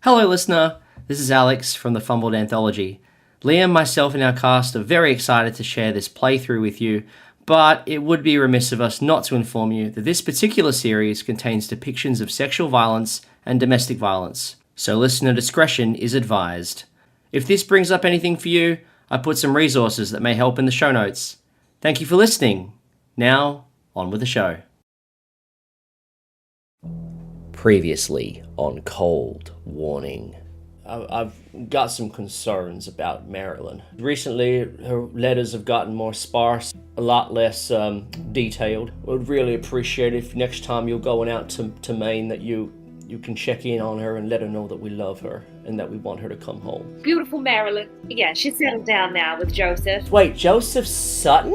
Hello, listener. This is Alex from the Fumbled Anthology. Liam, myself, and our cast are very excited to share this playthrough with you, but it would be remiss of us not to inform you that this particular series contains depictions of sexual violence and domestic violence, so listener discretion is advised. If this brings up anything for you, I put some resources that may help in the show notes. Thank you for listening. Now, on with the show. Previously on Cold Warning. I've got some concerns about Marilyn. Recently, her letters have gotten more sparse, a lot less detailed. I would really appreciate it if next time you're going out to Maine that you can check in on her and let her know that we love her and that we want her to come home. Beautiful Marilyn. Yeah, she's settled down now with Joseph. Wait, Joseph Sutton?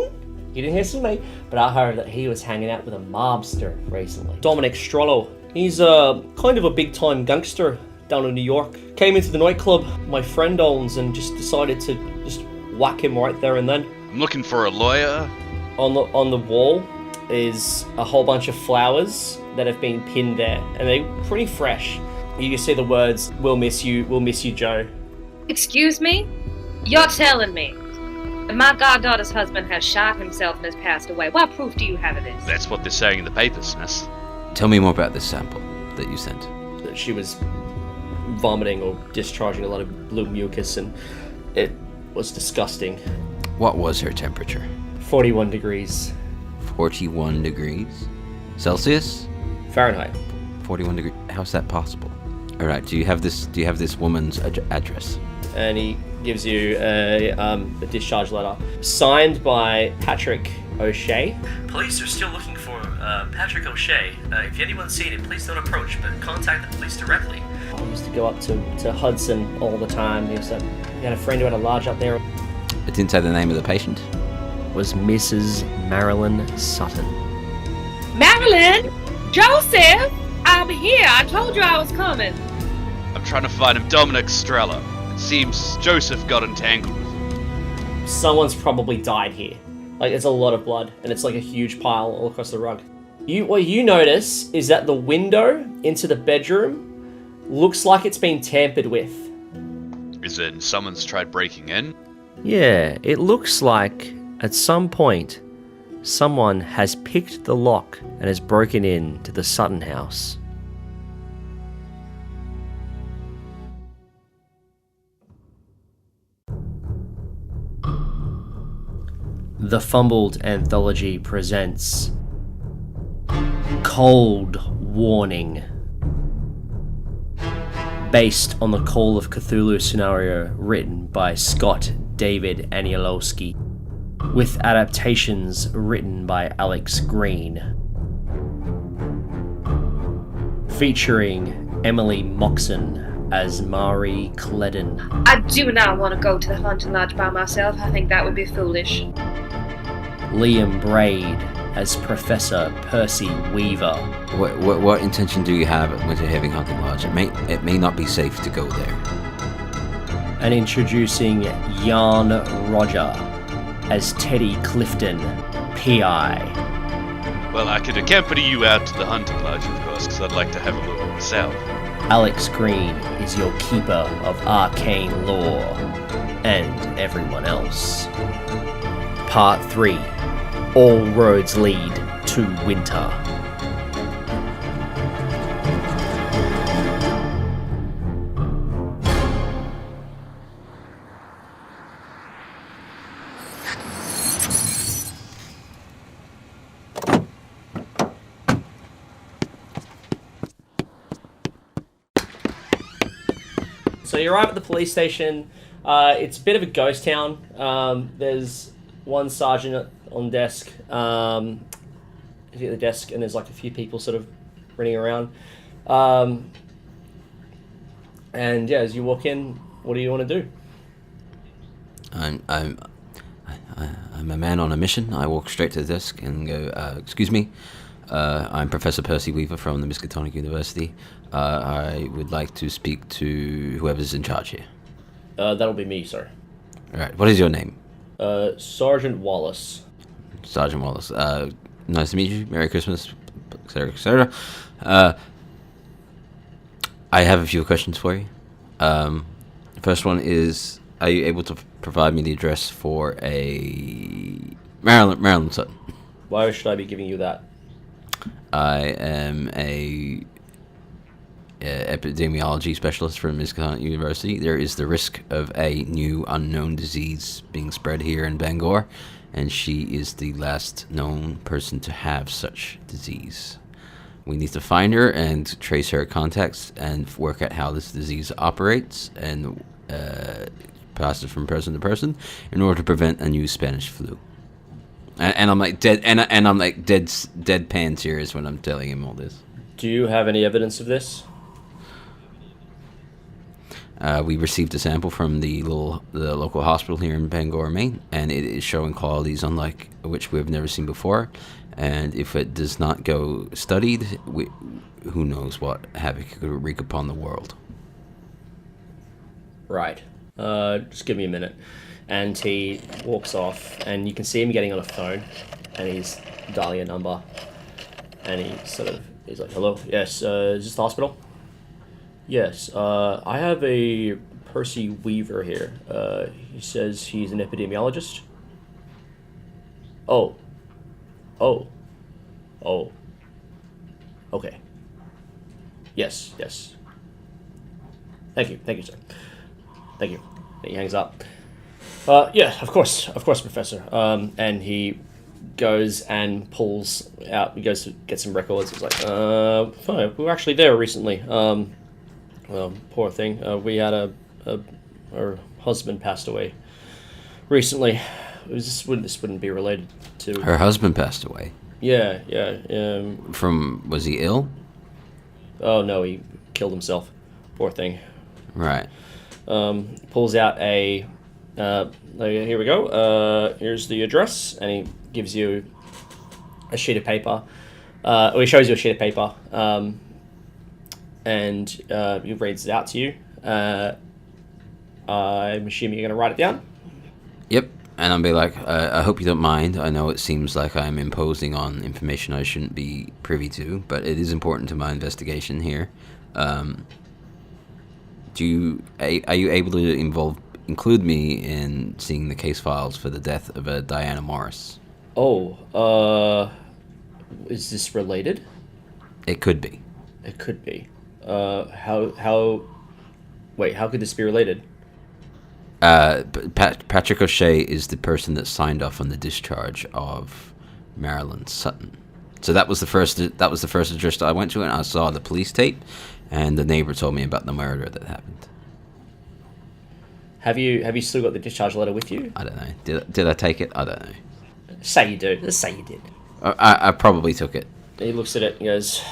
You didn't hear from me, but I heard that he was hanging out with a mobster recently. Dominic Strollo. He's kind of a big-time gangster down in New York. Came into the nightclub my friend owns and just decided to just whack him right there and then. I'm looking for a lawyer. On the wall is a whole bunch of flowers that have been pinned there, and they're pretty fresh. You can see the words, we'll miss you, Joe. Excuse me? You're telling me that my goddaughter's husband has shot himself and has passed away. What proof do you have of this? That's what they're saying in the papers, miss. Tell me more about this sample that you sent. She was vomiting or discharging a lot of blue mucus, and it was disgusting. What was her temperature? 41 degrees. 41 degrees? Celsius? Fahrenheit. 41 degrees. How's that possible? All right. Do you have this woman's address? And he gives you a discharge letter signed by Patrick O'Shea. Police are still looking for Patrick O'Shea. If anyone's seen it, please don't approach, but contact the police directly. I used to go up to Hudson all the time. He had a friend who had a lodge up there. It didn't say the name of the patient. It was Mrs. Marilyn Sutton. Marilyn! Joseph! I'm here. I told you I was coming. I'm trying to find him. Dominic Strella. It seems Joseph got entangled with him. Someone's probably died here. Like, there's a lot of blood, and it's like a huge pile all across the rug. What you notice is that the window into the bedroom looks like it's been tampered with. Is it someone's tried breaking in? Yeah, it looks like at some point someone has picked the lock and has broken in to the Sutton house. The Fumbled Anthology presents Cold Warning. Based on the Call of Cthulhu scenario written by Scott David Anielowski, with adaptations written by Alex Green. Featuring Emily Moxon as Mari Cledden. I do not want to go to the hunting lodge by myself. I think that would be foolish. Liam Braid as Professor Percy Weaver. What intention do you have with the having hunting lodge? It may not be safe to go there. And introducing Jaln Roger as Teddy Clifton, PI. Well, I could accompany you out to the hunting lodge, of course, because I'd like to have a look myself. Alex Green is your keeper of arcane lore, and everyone else. Part 3. All roads lead to winter. So you arrive at the police station. It's a bit of a ghost town. There's one sergeant on desk. He's at the desk, and there's like a few people sort of running around. And yeah, as you walk in, what do you want to do? I'm a man on a mission. I walk straight to the desk and go, excuse me, I'm Professor Percy Weaver from the Miskatonic University. I would like to speak to whoever's in charge here. That'll be me, sir. All right, what is your name? Sergeant Wallace. Sergeant Wallace. Nice to meet you. Merry Christmas, etc., etc. I have a few questions for you. First one is, are you able to provide me the address for a Marilyn Sutton? Why should I be giving you that? I am a epidemiology specialist from Miskatonic University. There is the risk of a new unknown disease being spread here in Bangor, and she is the last known person to have such disease. We need to find her and trace her contacts and work out how this disease operates and pass it from person to person in order to prevent a new Spanish flu. And I'm like deadpan serious when I'm telling him all this. Do you have any evidence of this? We received a sample from the local hospital here in Bangor, Maine, and it is showing qualities unlike which we have never seen before. And if it does not go studied, who knows what havoc it could wreak upon the world. Right. Just give me a minute. And he walks off, and you can see him getting on a phone, and he's dialing a number. And he's like, hello, yes, is this the hospital? Yes, I have a Percy Weaver here. He says he's an epidemiologist. Oh. Okay. Yes. Thank you, sir. Thank you. And he hangs up. Yeah, of course, Professor. And he goes and pulls out. He goes to get some records. He's like, fine. We were actually there recently. Well, poor thing. We had her husband passed away recently. This wouldn't be related to her husband passed away. Yeah. Was he ill? Oh no, he killed himself. Poor thing. Right. Pulls out a. Here we go. Here's the address, and he gives you a sheet of paper. Or he shows you a sheet of paper. And he reads it out to you. I'm assuming you're going to write it down? Yep. And I'll be like, I hope you don't mind. I know it seems like I'm imposing on information I shouldn't be privy to, but it is important to my investigation here. Are you able to include me in seeing the case files for the death of Diana Morris? Is this related? It could be. It could be. How could this be related? Patrick O'Shea is the person that signed off on the discharge of Marilyn Sutton. So that was the first address I went to, and I saw the police tape, and the neighbor told me about the murder that happened. Have you still got the discharge letter with you? I don't know. Did I take it? I don't know. Say you do. Let's say you did. I probably took it. He looks at it and goes,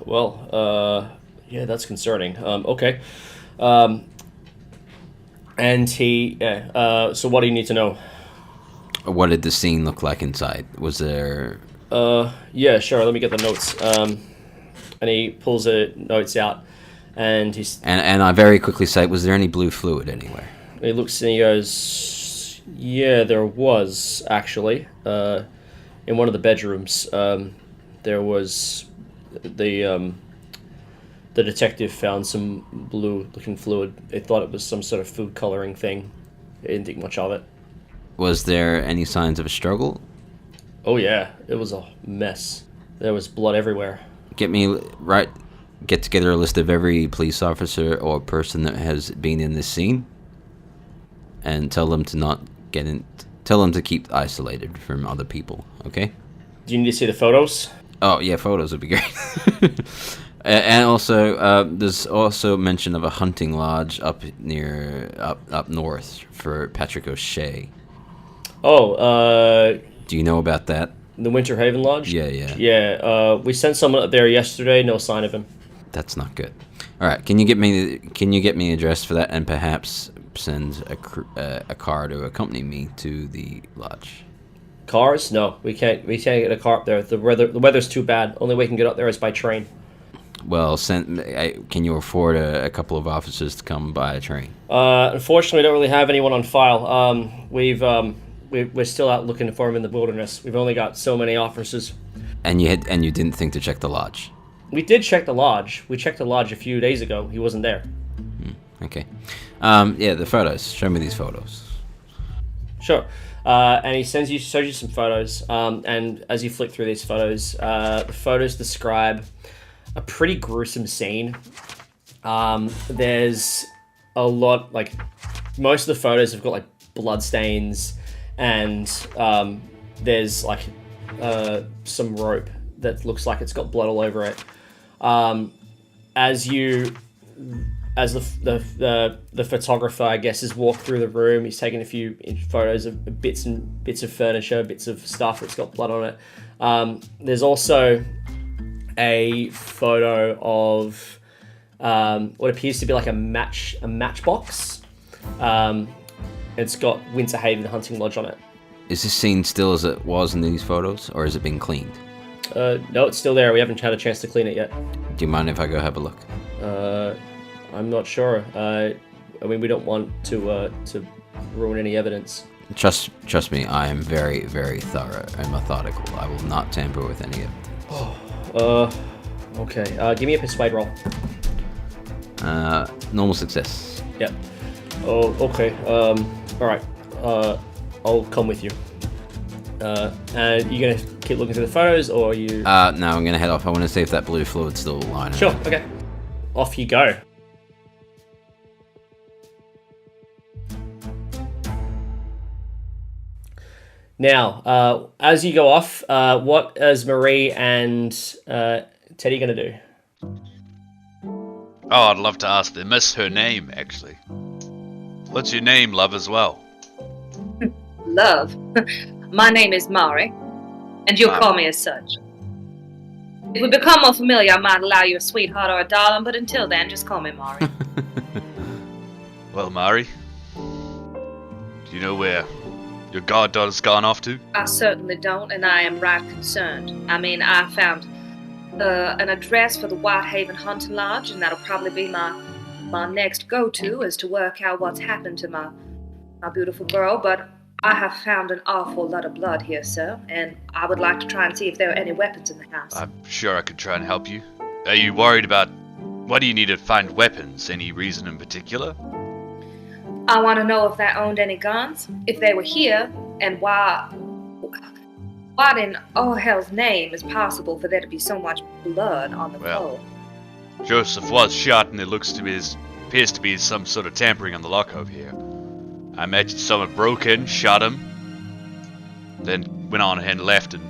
well, yeah, that's concerning. Okay. And he, so what do you need to know? What did the scene look like inside? Was there... Yeah, sure, let me get the notes. And he pulls the notes out, and he's... And I very quickly say, was there any blue fluid anywhere? He looks and he goes, yeah, there was, actually. In one of the bedrooms, there was... The detective found some blue-looking fluid. They thought it was some sort of food coloring thing. They didn't think much of it. Was there any signs of a struggle? Oh yeah, it was a mess. There was blood everywhere. Get together a list of every police officer or person that has been in this scene, and tell them to not get in. Tell them to keep isolated from other people. Okay? Do you need to see the photos? Oh yeah, photos would be great. And also, there's also mention of a hunting lodge up north for Patrick O'Shea. Oh, do you know about that? The Winter Haven Lodge? Yeah. Yeah, we sent someone up there yesterday, no sign of him. That's not good. All right, can you get me an address for that, and perhaps send a car to accompany me to the lodge? Cars? No, we can't get a car up there. The weather's too bad. Only way we can get up there is by train. Well, can you afford a couple of officers to come by a train? Unfortunately, we don't really have anyone on file. We're still out looking for him in the wilderness. We've only got so many officers. And you didn't think to check the lodge? We did check the lodge. We checked the lodge a few days ago. He wasn't there. Okay. Yeah, the photos. Show me these photos. Sure. And he shows you some photos. And as you flick through these photos, the photos describe a pretty gruesome scene. There's a lot, like, most of the photos have got, like, blood stains, and there's, like, some rope that looks like it's got blood all over it. As the photographer, I guess, has walked through the room, he's taken a few photos of bits of furniture, bits of stuff that's got blood on it. There's also a photo of what appears to be like a matchbox. It's got Winter Haven Hunting Lodge on it. Is this scene still as it was in these photos, or has it been cleaned? No, it's still there. We haven't had a chance to clean it yet. Do you mind if I go have a look? I'm not sure. I mean, we don't want to ruin any evidence. Trust me, I am very, very thorough and methodical. I will not tamper with any of it. Okay. Give me a persuade roll. Normal success. Yep. Oh, okay. All right. I'll come with you. And you're gonna keep looking through the photos, or you? No, I'm gonna head off. I want to see if that blue fluid's still lying. Sure. Okay. Off you go. Now, as you go off, what is Marie and Teddy gonna do? Oh, I'd love to ask the miss her name, actually. What's your name, love, as well? Love. My name is Mari, and you'll call me as such. If we become more familiar, I might allow you a sweetheart or a darling, but until then, just call me Mari. Well, Mari, do you know where your goddaughter's gone off to? I certainly don't, and I am right concerned. I mean, I found an address for the Whitehaven Hunting Lodge, and that'll probably be my next go-to as to work out what's happened to my beautiful girl, but I have found an awful lot of blood here, sir, and I would like to try and see if there are any weapons in the house. I'm sure I could try and help you. Are you worried about... What do you need to find weapons? Any reason in particular? I want to know if they owned any guns, if they were here, and why... What in all hell's name is possible for there to be so much blood on the floor? Joseph was shot, and it appears to be some sort of tampering on the lock over here. I imagine someone broke in, shot him, then went on and left and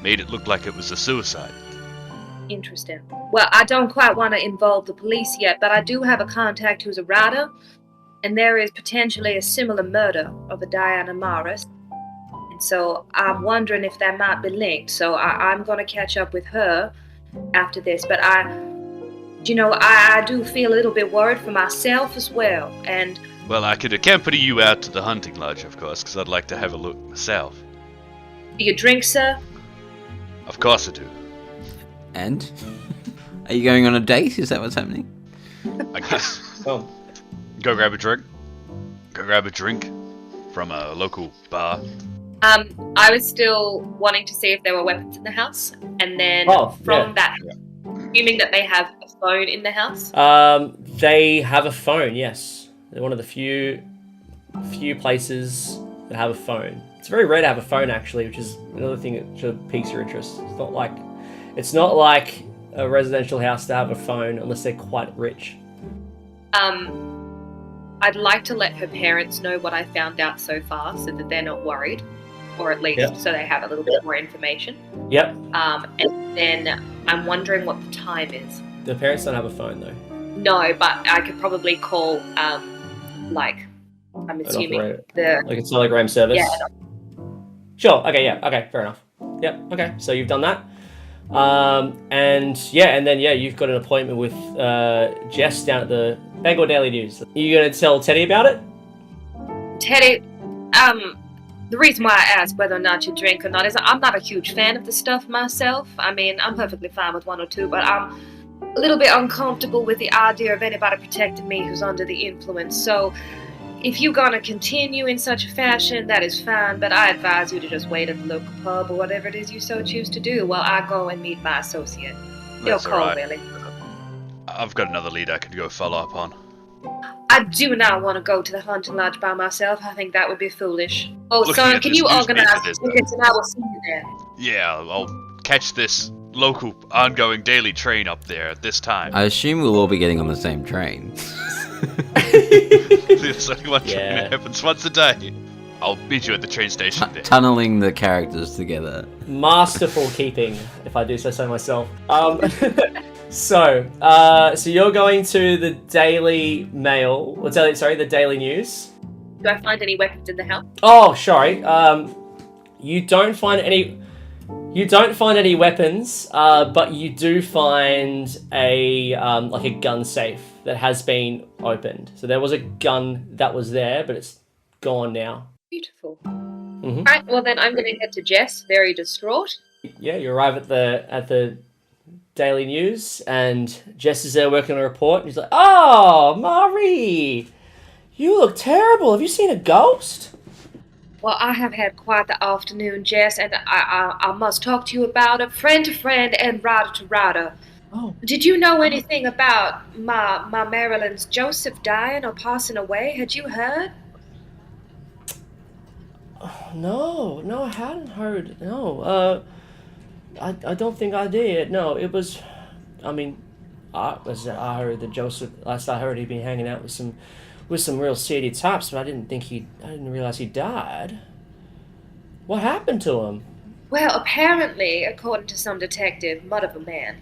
made it look like it was a suicide. Interesting. Well, I don't quite want to involve the police yet, but I do have a contact who's a writer, and there is potentially a similar murder of a Diana Morris. And so I'm wondering if that might be linked. So I'm going to catch up with her after this. But I do feel a little bit worried for myself as well. And well, I could accompany you out to the hunting lodge, of course, because I'd like to have a look myself. Do you drink, sir? Of course I do. And? Are you going on a date? Is that what's happening? I guess. Oh. Go grab a drink. Go grab a drink from a local bar. I was still wanting to see if there were weapons in the house, and then that, assuming that they have a phone in the house. They have a phone. Yes, they're one of the few places that have a phone. It's very rare to have a phone, actually, which is another thing that sort of piques your interest. It's not like a residential house to have a phone unless they're quite rich. I'd like to let her parents know what I found out so far, so that they're not worried. Or at least so they have a little bit more information. Yep. And then I'm wondering what the time is. The parents don't have a phone, though. No, but I could probably call, I'm assuming like a telegram service? Yeah. Sure, okay, yeah, okay, fair enough. Yep, okay, so you've done that. And then you've got an appointment with Jess down at the Bangor Daily News. Are you going to tell Teddy about it? Teddy, the reason why I ask whether or not you drink or not is I'm not a huge fan of the stuff myself. I mean, I'm perfectly fine with one or two, but I'm a little bit uncomfortable with the idea of anybody protecting me who's under the influence. So if you're going to continue in such a fashion, that is fine, but I advise you to just wait at the local pub or whatever it is you so choose to do while I go and meet my associate. Your That's call, alright. really. I've got another lead I could go follow up on. I do not want to go to the hunting lodge by myself. I think that would be foolish. Oh, Looking son, at can this you newspaper, organize there's tickets and I will see you there? Yeah, I'll catch this local ongoing daily train up there at this time. I assume we'll all be getting on the same train. There's only one train Yeah. that happens once a day. I'll meet you at the train station there. Tunneling the characters together. Masterful keeping, if I do say so myself. So you're going to the Daily Mail, the Daily News. Do I find any weapons in the house? Oh, sorry. You don't find any weapons, but you do find a gun safe that has been opened. So there was a gun that was there, but it's gone now. Beautiful. Mhm. Alright, well then I'm going to head to Jess, very distraught. Yeah, you arrive at the Daily News, and Jess is there working on a report, and he's like, "Oh, Marie, you look terrible. Have you seen a ghost?" Well, I have had quite the afternoon, Jess, and I must talk to you about it, friend to friend and rider to rider. Oh, Did you know anything about my Maryland's Joseph dying or passing away? Had you heard? no, I hadn't heard. No, I don't think I did. No, it was. I mean, I heard that Joseph. Last I heard, he'd been hanging out with some real seedy types, but I didn't realize he died. What happened to him? Well, apparently, according to some detective, mud of a man,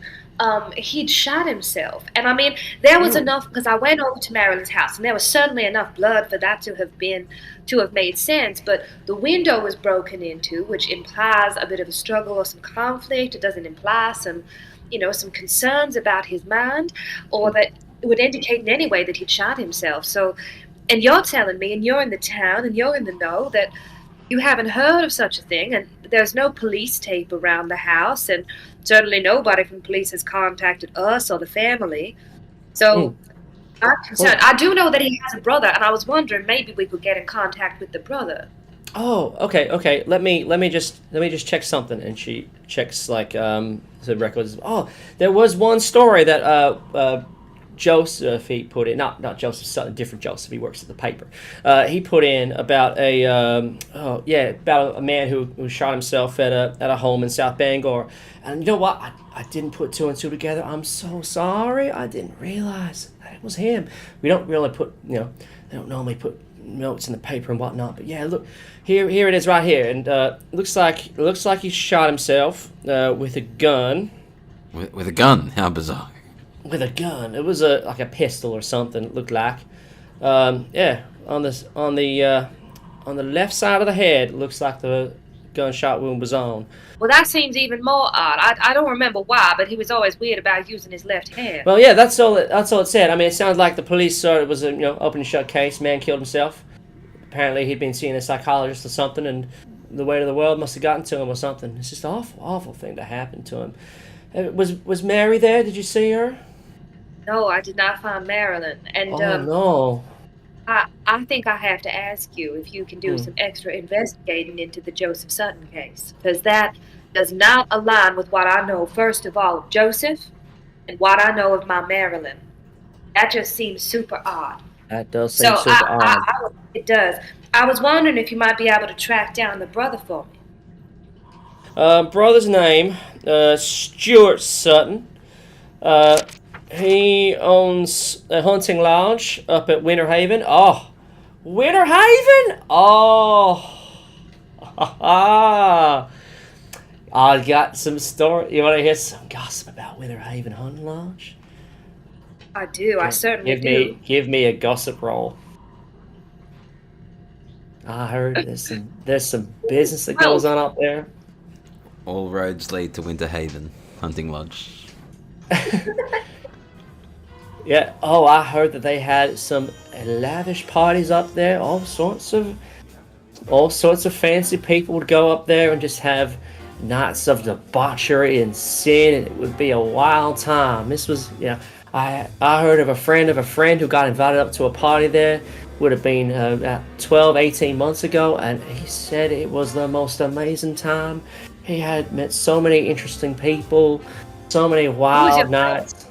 he'd shot himself. And I mean, there was enough, because I went over to Marilyn's house, and there was certainly enough blood for that to have made sense, but the window was broken into, which implies a bit of a struggle or some conflict. It doesn't imply some concerns about his mind, or that it would indicate in any way that he'd shot himself. So, and you're telling me, and you're in the town, and you're in the know, that you haven't heard of such a thing, and there's no police tape around the house, and certainly nobody from police has contacted us or the family. So I'm concerned. I do know that he has a brother, and I was wondering maybe we could get in contact with the brother. Oh, okay. Let me just check something. And she checks the records. Oh, there was one story that Joseph, he put in, not Joseph Sutton, different Joseph, he works at the paper. He put in about about a man who shot himself at a home in South Bangor. And you know what? I didn't put two and two together. I'm so sorry. I didn't realize that it was him. We don't really they don't normally put notes in the paper and whatnot. But yeah, look, here it is right here. And looks like he shot himself with a gun. With a gun? How bizarre. With a gun. It was like a pistol or something. It looked like. On the left side of the head, it looks like the gunshot wound was on. Well, that seems even more odd. I don't remember why, but he was always weird about using his left hand. Well, yeah, that's all it said. I mean, it sounds like the police thought it was a open and shut case. Man killed himself. Apparently, he'd been seeing a psychologist or something, and the weight of the world must have gotten to him or something. It's just an awful thing to happen to him. Was Mary there? Did you see her? No, I did not find Marilyn. And No. I think I have to ask you if you can do some extra investigating into the Joseph Sutton case, because that does not align with what I know, first of all, of Joseph, and what I know of my Marilyn. That just seems super odd. That does seem super odd. It does. I was wondering if you might be able to track down the brother for me. Brother's name, Stuart Sutton. He owns a hunting lodge up at Winter Haven. Oh, Winter Haven? Oh, I got some story. You want to hear some gossip about Winter Haven Hunting Lodge? I do. I certainly do. Give me a gossip roll. I heard there's some business that goes on up there. All roads lead to Winter Haven Hunting Lodge. Yeah. Oh, I heard that they had some lavish parties up there. All sorts of fancy people would go up there and just have nights of debauchery and sin, and it would be a wild time. This was, I heard of a friend who got invited up to a party there. Would have been about 12, 18 months ago, and he said it was the most amazing time. He had met so many interesting people, So many Who's wild your nights.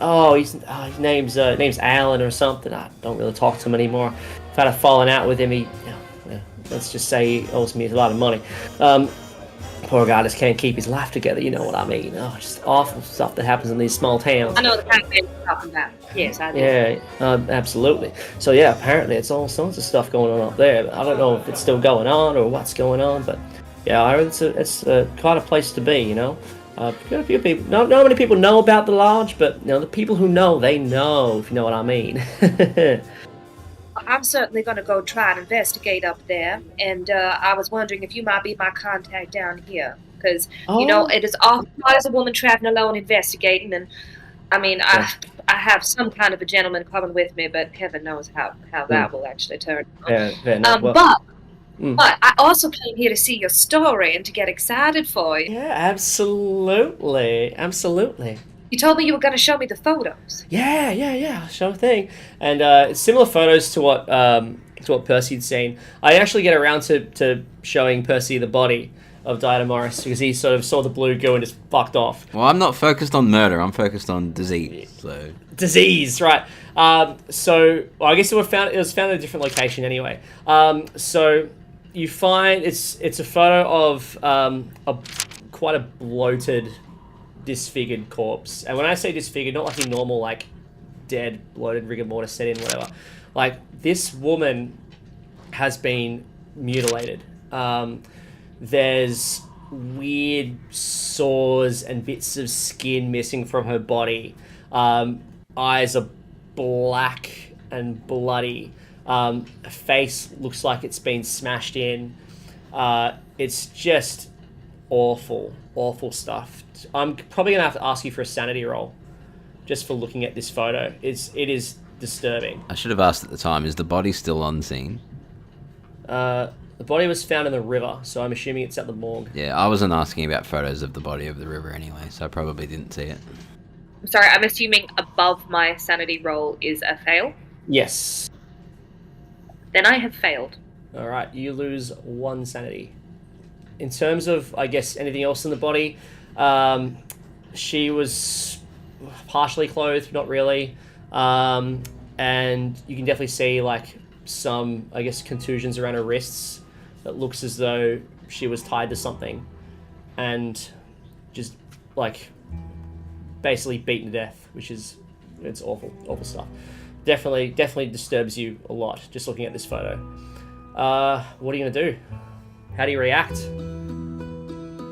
Oh, his name's Alan or something. I don't really talk to him anymore. I've had a falling out with him. Let's just say he owes me a lot of money. Poor guy just can't keep his life together. You know what I mean? Oh, just awful stuff that happens in these small towns. I know the kind of thing you're talking about. Yes, I do. Yeah, absolutely. So yeah, apparently it's all sorts of stuff going on up there. I don't know if it's still going on or what's going on, but yeah, I heard it's quite a place to be. You know, got a few people. Not many people know about the lodge, but you know, the people who know, they know. If you know what I mean. I'm certainly going to go try and investigate up there, and I was wondering if you might be my contact down here, because you know it is awful hard as a woman traveling alone investigating, and I mean I have some kind of a gentleman coming with me, but heaven knows how that will actually turn out. But I also came here to see your story and to get excited for you. Yeah, absolutely. You told me you were going to show me the photos. Yeah, sure thing. And similar photos to what Percy had seen. I actually get around to showing Percy the body of Diana Morris because he sort of saw the blue goo and just fucked off. Well, I'm not focused on murder. I'm focused on disease. So disease, right? So I guess it was found at a different location anyway. So you find it's a photo of quite a bloated, disfigured corpse. And when I say disfigured, not like a normal like dead, bloated, rigor mortis set in, whatever. Like this woman has been mutilated. There's weird sores and bits of skin missing from her body. Eyes are black and bloody. Her face looks like it's been smashed in. It's just awful stuff. I'm probably gonna have to ask you for a sanity roll, just for looking at this photo. It is disturbing. I should have asked at the time. Is the body still on scene? The body was found in the river, so I'm assuming it's at the morgue. Yeah, I wasn't asking about photos of the body of the river anyway, so I probably didn't see it. I'm sorry, I'm assuming above my sanity roll is a fail? Yes. Then I have failed. All right, you lose 1 sanity. In terms of, I guess, anything else in the body, she was partially clothed, not really, and you can definitely see like some, I guess, contusions around her wrists. That looks as though she was tied to something, and just like basically beaten to death, which is it's awful stuff. Definitely disturbs you a lot just looking at this photo. What are you gonna do? How do you react?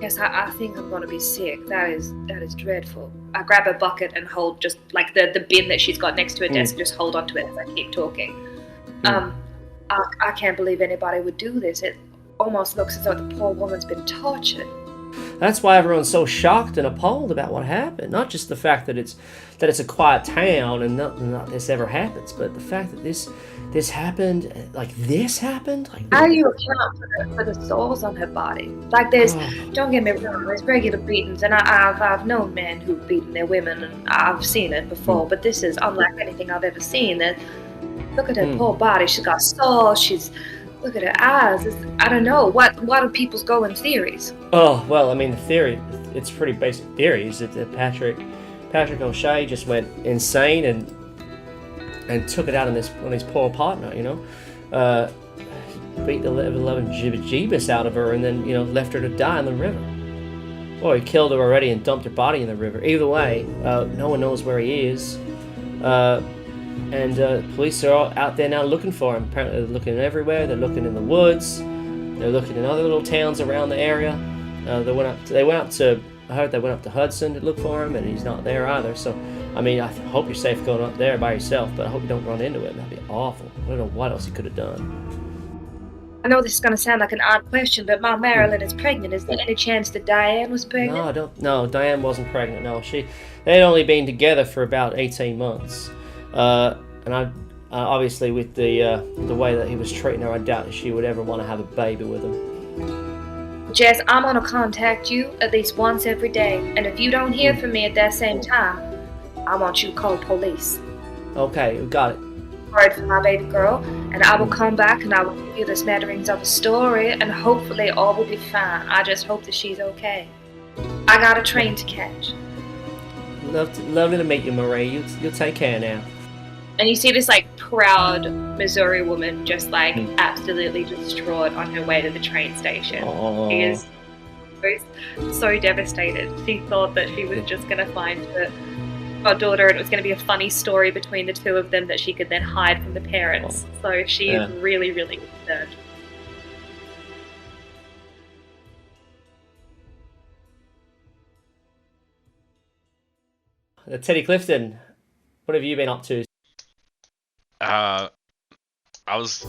Yes, I think I'm going to be sick. That is dreadful. I grab a bucket and hold just like the bin that she's got next to her desk and just hold onto it as I keep talking. I can't believe anybody would do this. It almost looks as though the poor woman's been tortured. That's why everyone's so shocked and appalled about what happened. Not just the fact that it's a quiet town and nothing like this ever happens, but the fact that this happened, like this happened. Like, how do you account for the sores on her body? Like don't get me wrong, there's regular beatings, and I've known men who've beaten their women, and I've seen it before. But this is unlike anything I've ever seen. And look at her poor body. She's got sores. Look at her eyes. I don't know. What are people's going theories? Oh, well, I mean, the theory, it's pretty basic theory, is that Patrick O'Shea just went insane and took it out on his poor partner, you know? Beat the living jeebus out of her and then, you know, left her to die in the river. Or he killed her already and dumped her body in the river. Either way, no one knows where he is. And police are all out there now looking for him. Apparently they're looking everywhere. They're looking in the woods. They're looking in other little towns around the area. I heard they went up to Hudson to look for him, and he's not there either. So, I mean, I hope you're safe going up there by yourself, but I hope you don't run into him. That'd be awful. I don't know what else he could have done. I know this is going to sound like an odd question, but my Marilyn is pregnant. Is there any chance that Diane was pregnant? No, Diane wasn't pregnant. No, they'd only been together for about 18 months. And I obviously with the way that he was treating her, I doubt that she would ever want to have a baby with him. Jess, I'm going to contact you at least once every day, and if you don't hear from me at that same time, I want you to call police. Okay, got it. Word for my baby girl, and I will come back and I will give you the smatterings of a story, and hopefully all will be fine. I just hope that she's okay. I got a train to catch. Lovely to meet you, Marie. You'll take care now. And you see this like proud Missouri woman just like absolutely distraught on her way to the train station. Oh. She is so devastated. She thought that she was just going to find her goddaughter and it was going to be a funny story between the two of them that she could then hide from the parents. So she is really, really concerned. Teddy Clifton, what have you been up to? I was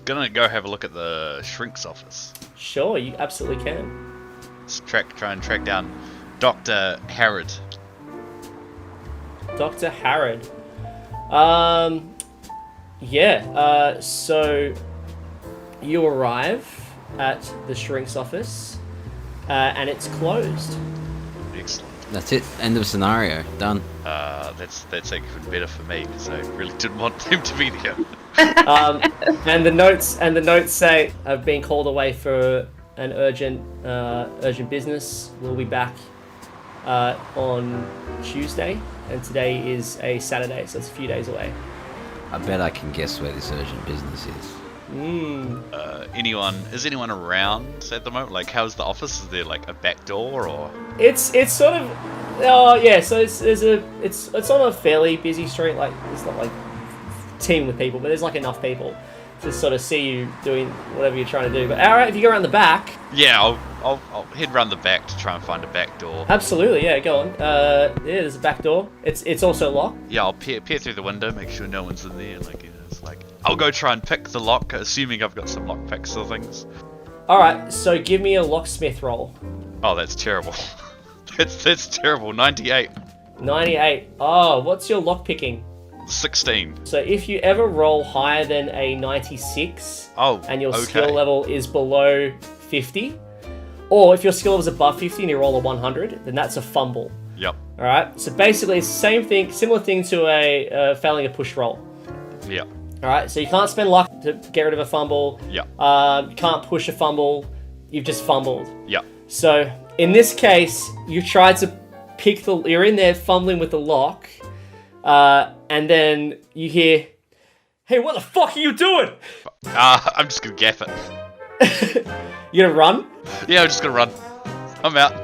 gonna go have a look at the shrink's office. Sure, you absolutely can. Let's try and track down Dr. Harrod. Dr. Harrod. So you arrive at the shrink's office, and it's closed. Excellent. That's it. End of scenario. Done. That's even better for me because I really didn't want him to be there. And the notes say I've been called away for an urgent business. We'll be back on Tuesday, and today is a Saturday, so it's a few days away. I bet I can guess where this urgent business is. Is anyone around at the moment? Like, how's the office? Is there like a back door or? It's sort of, So it's on a fairly busy street. Like it's not like teeming with people, but there's like enough people to sort of see you doing whatever you're trying to do. But all right, if you go around the back. Yeah, I'll head round the back to try and find a back door. Absolutely, yeah. Go on. There's a back door. It's also locked. Yeah, I'll peer through the window, make sure no one's in there. It's like I'll go try and pick the lock, assuming I've got some lock picks or things. All right, so give me a locksmith roll. Oh, that's terrible. that's terrible. 98. 98. Oh, what's your lock picking? 16. So if you ever roll higher than a 96, and your okay. skill level is below 50, or if your skill level is above 50 and you roll a 100, then that's a fumble. Yep. All right. So basically, it's the same thing, similar thing to a failing a push roll. Yep. All right. So you can't spend luck to get rid of a fumble. Yep. You can't push a fumble. You've just fumbled. Yep. So in this case, you tried to pick you're in there fumbling with the lock, and then you hear, "Hey, what the fuck are you doing?" I'm just gonna gaff it. You gonna run? Yeah, I'm just gonna run. I'm out.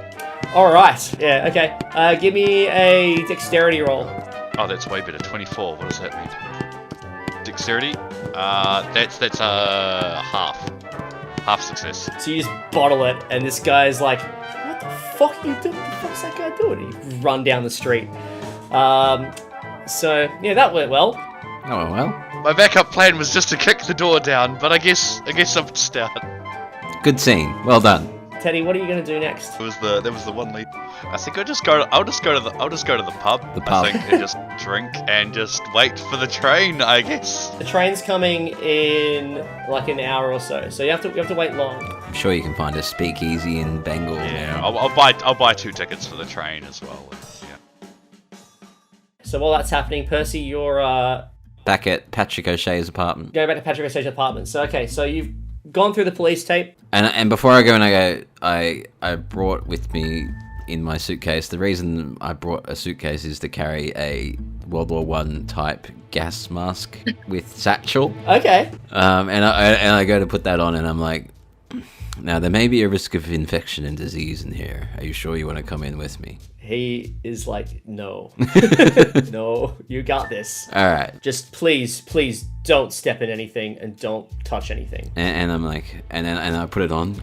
All right. Yeah. Okay. Give me a dexterity roll. Oh, that's way better. 24. What does that mean? Dexterity? That's half success. So you just bottle it, and this guy's like, "What the fuck are you doing? What the fuck's that guy doing?" And you run down the street. So yeah, that went well. Oh well. My backup plan was just to kick the door down, but I guess I'm just out. Good scene. Well done. Teddy, what are you gonna do next? That was the one lead. I think I'll just go to the pub. The pub. I think and just drink and just wait for the train, I guess. The train's coming in like an hour or so, so you have to wait long. I'm sure you can find a speakeasy in Bengal. Yeah, I'll buy 2 tickets for the train as well. Yeah. So while that's happening, Percy, you're back at Patrick O'Shea's apartment. Go back to Patrick O'Shea's apartment. So okay, so you've gone through the police tape. And before I go, I brought with me in my suitcase. The reason I brought a suitcase is to carry a World War I type gas mask with satchel. Okay. And I go to put that on, and I'm like, now there may be a risk of infection and disease in here. Are you sure you want to come in with me? He is like, no. No, you got this. All right. Just please don't step in anything and don't touch anything. And I'm like, and I put it on,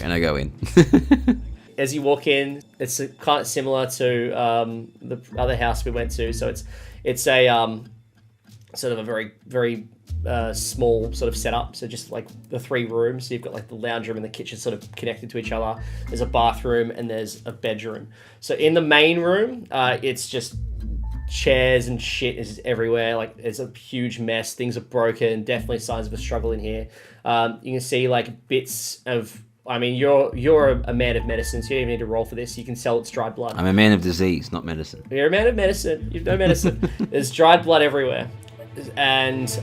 and I go in. As you walk in, it's kind of similar to the other house we went to. So it's a sort of a very, very small sort of setup. So just like the 3 rooms. So you've got like the lounge room and the kitchen sort of connected to each other. There's a bathroom and there's a bedroom. So in the main room, it's just chairs and shit is everywhere. Like it's a huge mess. Things are broken. Definitely signs of a struggle in here. You can see like bits of. I mean, you're a man of medicine, so you don't even need to roll for this. You can sell it's dried blood. I'm a man of disease, not medicine. You're a man of medicine. You've no medicine. There's dried blood everywhere. And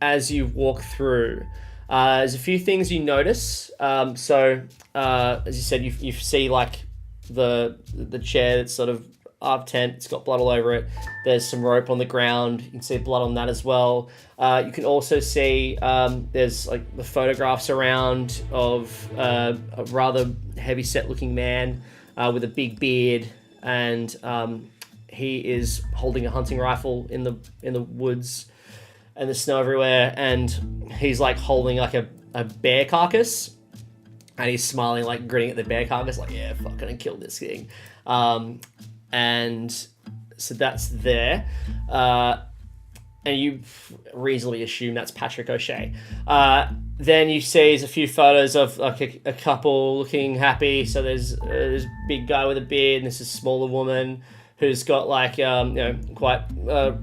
as you walk through, there's a few things you notice. As you said, you see like the chair that's sort of up tent. It's got blood all over it. There's some rope on the ground. You can see blood on that as well. You can also see there's like the photographs around of a rather heavy-set looking man with a big beard, and he is holding a hunting rifle in the woods, and there's snow everywhere, and he's like holding like a bear carcass, and he's smiling, like grinning at the bear carcass, like, yeah, fuck, gonna kill this thing. And so that's there. And you reasonably assume that's Patrick O'Shea. Then you see a few photos of like a couple looking happy. So there's this big guy with a beard, and this is a smaller woman who's got like quite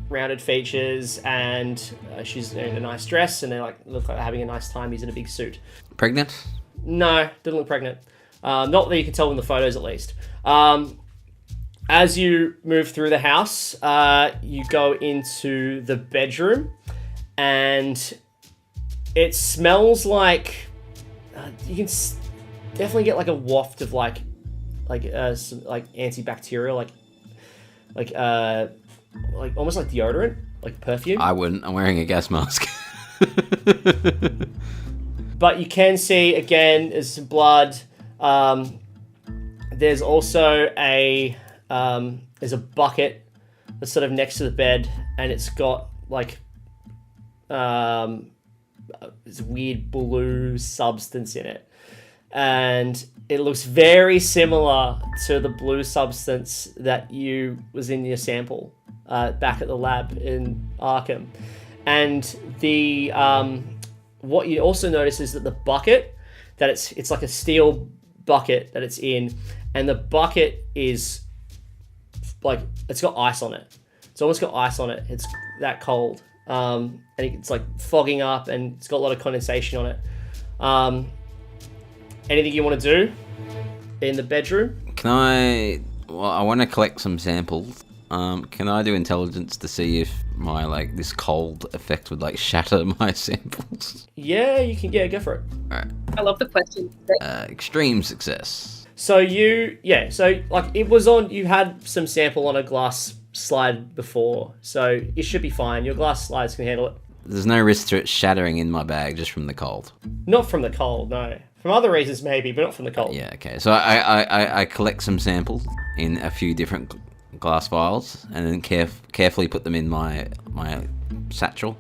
rounded features, and she's in a nice dress, and they look like they're having a nice time. He's in a big suit. Pregnant? No, doesn't look pregnant. Not that you can tell in the photos, at least. As you move through the house, you go into the bedroom, and it smells like you can definitely get like a waft of like some like antibacterial, like almost like deodorant, like perfume. I wouldn't. I'm wearing a gas mask. But you can see again, there's some blood. There's also there's a bucket that's sort of next to the bed, and it's got like this weird blue substance in it, and it looks very similar to the blue substance that was in your sample back at the lab in Arkham. And the what you also notice is that the bucket, that it's like a steel bucket that it's in, and the bucket is like, it's got ice on it. It's almost got ice on it. It's that cold. And it's like fogging up, and it's got a lot of condensation on it. Anything you want to do in the bedroom? I want to collect some samples. Can I do intelligence to see if my this cold effect would shatter my samples? Yeah, you can. Yeah, go for it. All right. I love the question. Extreme success. So it was on. You had some sample on a glass slide before, so it should be fine. Your glass slides can handle it. There's no risk to it shattering in my bag just from the cold. Not from the cold, no. From other reasons maybe, but not from the cold. Yeah. Okay. So I collect some samples in a few different glass vials, and then carefully put them in my satchel,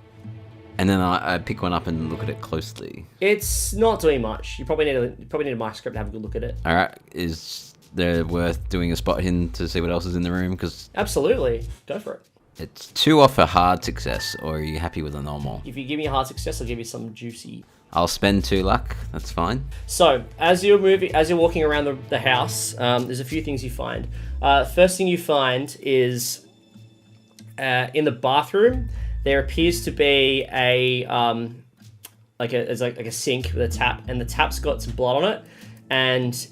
and then I pick one up and look at it closely. It's not doing much. You probably need a microscope to have a good look at it. All right, is there worth doing a spot hidden to see what else is in the room? Because absolutely, go for it. It's 2 off a hard success, or are you happy with a normal? If you give me a hard success, I'll give you some juicy. I'll spend 2 luck. That's fine. So as you're walking around the house, there's a few things you find. First thing you find is in the bathroom there appears to be a sink with a tap, and the tap's got some blood on it. And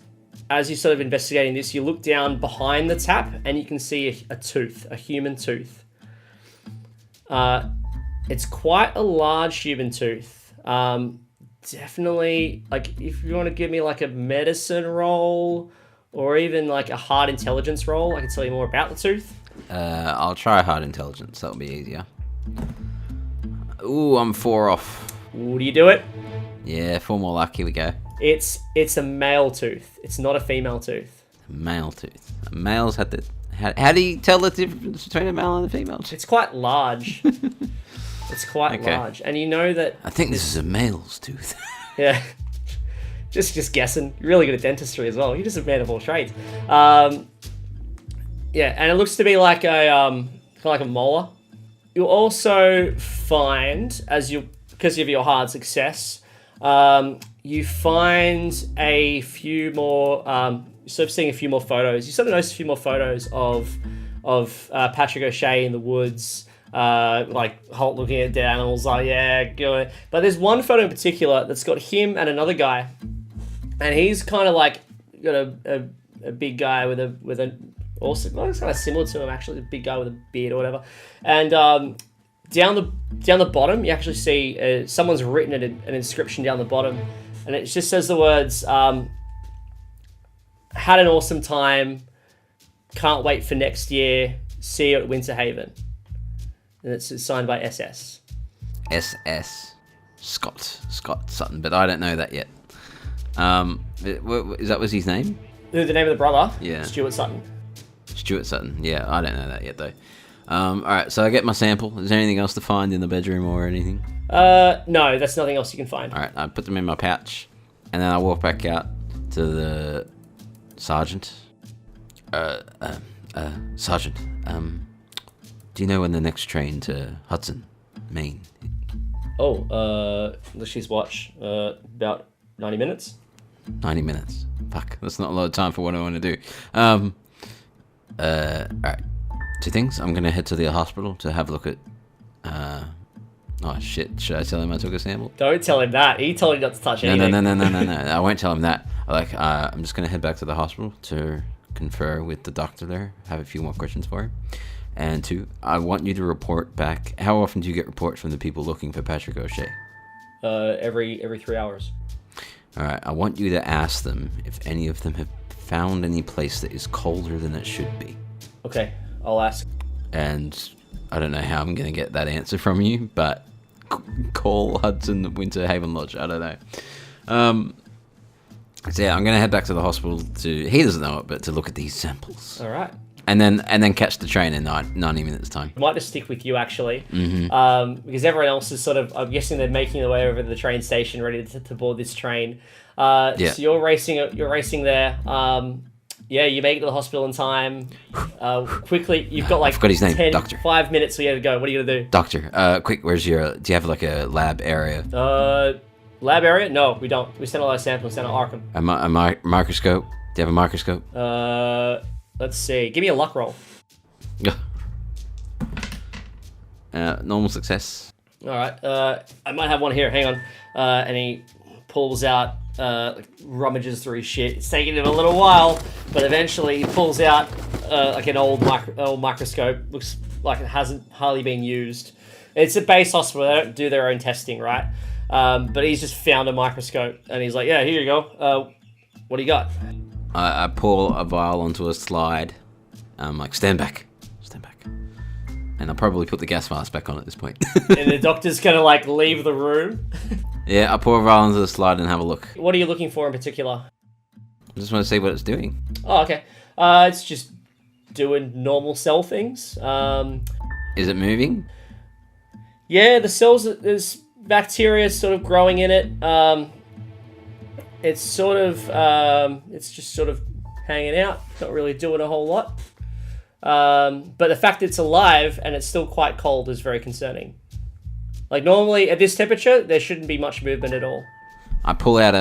as you're sort of investigating this, you look down behind the tap and you can see a human tooth. It's quite a large human tooth. Definitely, if you want to give me a medicine roll or even a hard intelligence roll, I can tell you more about the tooth. I'll try hard intelligence. That'll be easier. Ooh, I'm 4 off. Ooh, do you do it? Yeah, 4 more luck. Here we go. It's a male tooth. It's not a female tooth. Male tooth. Males had the... How do you tell the difference between a male and a female tooth? It's quite large. It's quite large. And you know that... I think this is a male's tooth. Yeah. Just guessing. You're really good at dentistry as well. You're just a man of all trades. Yeah, and it looks to be like kind of like a molar. You'll also find, because of your hard success, you find a few more, sort of seeing a few more photos. You sort of notice a few more photos of Patrick O'Shea in the woods, Holt looking at dead animals. Oh yeah, good. But there's one photo in particular that's got him and another guy, and he's kind of got a big guy with an also it's kind of similar to him actually, a big guy with a beard or whatever. And down the bottom, you actually see someone's written an inscription down the bottom, and it just says the words Had an awesome time. Can't wait for next year. See you at Winter Haven. And it's signed by SS. SS. Scott Sutton, but I don't know that yet. Was his name? The name of the brother? Yeah. Stuart Sutton. Stuart Sutton. Yeah, I don't know that yet though. Alright, so I get my sample. Is there anything else to find in the bedroom or anything? No, that's nothing else you can find. Alright, I put them in my pouch, and then I walk back out to the sergeant. Sergeant, do you know when the next train to Hudson, Maine? Let's just watch. About 90 minutes. 90 minutes. Fuck, that's not a lot of time for what I want to do. Alright. Two things. I'm going to head to the hospital to have a look at... oh, shit. Should I tell him I took a sample? Don't tell him that. He told you not to touch anything. No. I won't tell him that. I'm just going to head back to the hospital to confer with the doctor there. Have a few more questions for him. And two, I want you to report back. How often do you get reports from the people looking for Patrick O'Shea? Every 3 hours. Alright, I want you to ask them if any of them have found any place that is colder than it should be. Okay, I'll ask. And I don't know how I'm going to get that answer from you, but call Hudson Winter Haven Lodge. I don't know. So yeah, I'm going to head back to the hospital to... He doesn't know it, but to look at these samples. Alright. And then catch the train in 90 minutes' time. I might just stick with you, actually. Mm-hmm. Because everyone else is sort of... I'm guessing they're making their way over to the train station, ready to board this train. Yeah. So you're racing there. Yeah, you make it to the hospital in time. Quickly, you've got like... I forgot his name, Doctor. 5 minutes so you have to go. What are you going to do? Doctor, quick, where's your... Do you have like a lab area? Lab area? No, we don't. We send a lot of samples down to Arkham. A microscope? Do you have a microscope? Let's see. Give me a luck roll. Normal success. Alright, I might have one here. Hang on. And he pulls out, rummages through his shit. It's taking him a little while, but eventually he pulls out like an old microscope. Looks like it hasn't hardly been used. It's a base hospital. They don't do their own testing, right? But he's just found a microscope, and he's like, yeah, here you go. What do you got? I pull a vial onto a slide. I'm like, stand back. And I'll probably put the gas mask back on at this point. And the doctor's gonna like leave the room. Yeah, I pour a vial onto the slide and have a look. What are you looking for in particular? I just want to see what it's doing. Oh, okay. It's just doing normal cell things. Is it moving? Yeah, the cells, there's bacteria sort of growing in it. It's sort of, it's just sort of hanging out, not really doing a whole lot. But the fact it's alive and it's still quite cold is very concerning. Like normally at this temperature, there shouldn't be much movement at all. I call out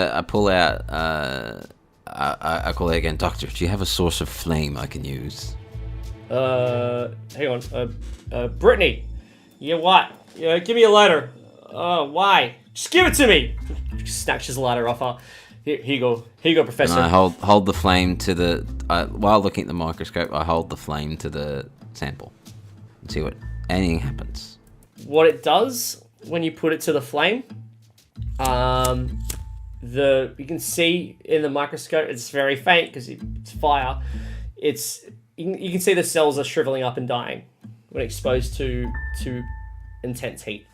again, Doctor, do you have a source of flame I can use? Hang on. Brittany, you what? Give me a lighter. Why? Just give it to me. Snatches the lighter off her. Here you go, Professor. And I hold the flame to the... while looking at the microscope, I hold the flame to the sample. And see what anything happens. What it does, when you put it to the flame, you can see in the microscope, it's very faint because it's fire. You can see the cells are shriveling up and dying when exposed to intense heat.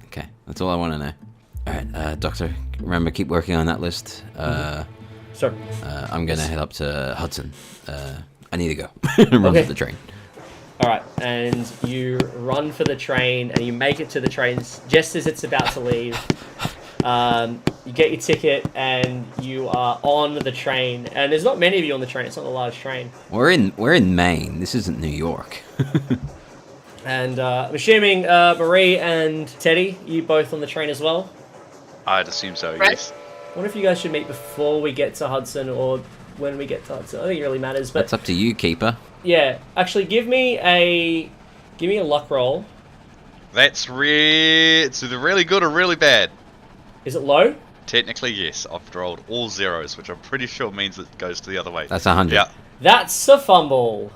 Okay, that's all I want to know. Alright, Doctor, remember, keep working on that list. Sure. I'm going to head up to Hudson. I need to go. Run for the train. Alright, and you run for the train, and you make it to the train just as it's about to leave. You get your ticket, and you are on the train. And there's not many of you on the train. It's not a large train. We're in Maine. This isn't New York. And I'm assuming Marie and Teddy, you both on the train as well? I'd assume so, Right. yes. I wonder if you guys should meet before we get to Hudson or when we get to Hudson. I think it really matters. But That's up to you, Keeper. yeah, actually, give me a luck roll. That's it's either really good or really bad. Is it low? Technically, yes. I've rolled all zeros, which I'm pretty sure means it goes to the other way. That's 100. Yeah. That's a fumble.